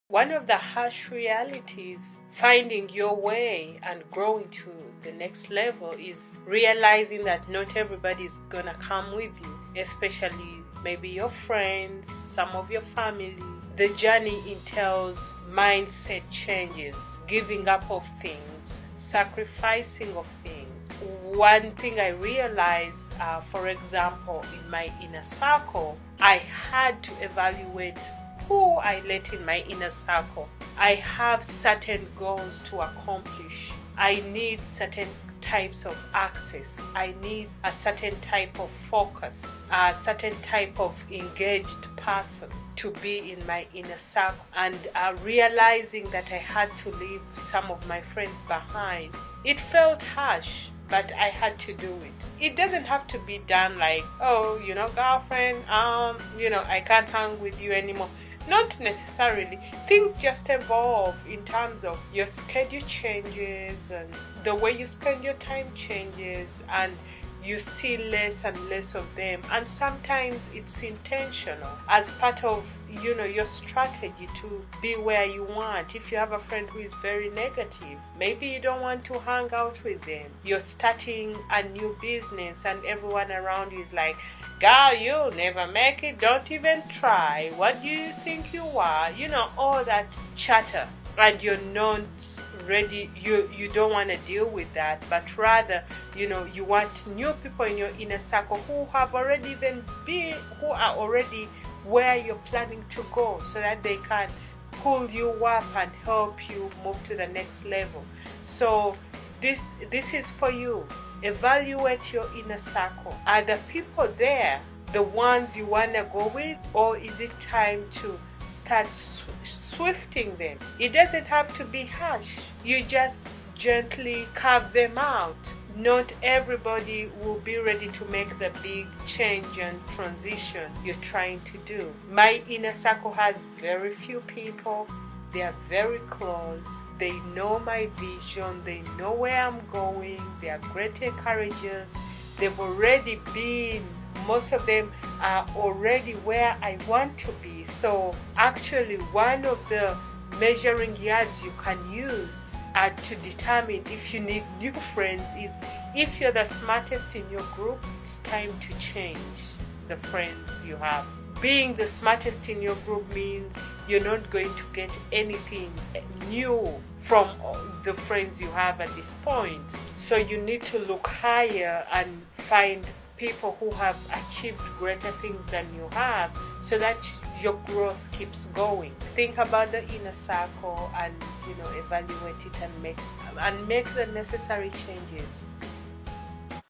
One of the harsh realities finding your way and growing to the next level is realizing that not everybody is gonna come with you, especially maybe your friends, some of your family. The journey entails mindset changes, giving up of things, sacrificing of things. One thing I realized, for example, in my inner circle, I had to evaluate who I let in my inner circle. I have certain goals to accomplish. I need certain types of access. I need a certain type of focus, a certain type of engaged person to be in my inner circle. And realizing that I had to leave some of my friends behind, it felt harsh, but I had to do it. It doesn't have to be done like, oh, girlfriend, I can't hang with you anymore. Not necessarily. Things just evolve in terms of your schedule changes and the way you spend your time changes, and you see less and less of them. And sometimes it's intentional as part of your strategy to be where you want. If you have a friend who is very negative, maybe you don't want to hang out with them. You're starting a new business and everyone around you is like, girl, you'll never make it, don't even try, what do you think you are, all that chatter. And you're not ready, you don't want to deal with that, but rather you want new people in your inner circle who have already who are already where you're planning to go, so that they can pull you up and help you move to the next level. So this is for you. Evaluate your inner circle. Are the people there the ones you want to go with, or is it time to start swifting them? It doesn't have to be harsh. You just gently carve them out. Not everybody will be ready to make the big change and transition you're trying to do. My inner circle has very few people. They are very close. They know my vision. They know where I'm going. They are great encouragers. They've already been, most of them are already where I want to be. So actually, one of the measuring yards you can use to determine if you need new friends is, if you're the smartest in your group, it's time to change the friends you have. Being the smartest in your group means you're not going to get anything new from the friends you have at this point. So you need to look higher and find people who have achieved greater things than you have, so that your growth keeps going. Think about the inner circle and evaluate it and make the necessary changes.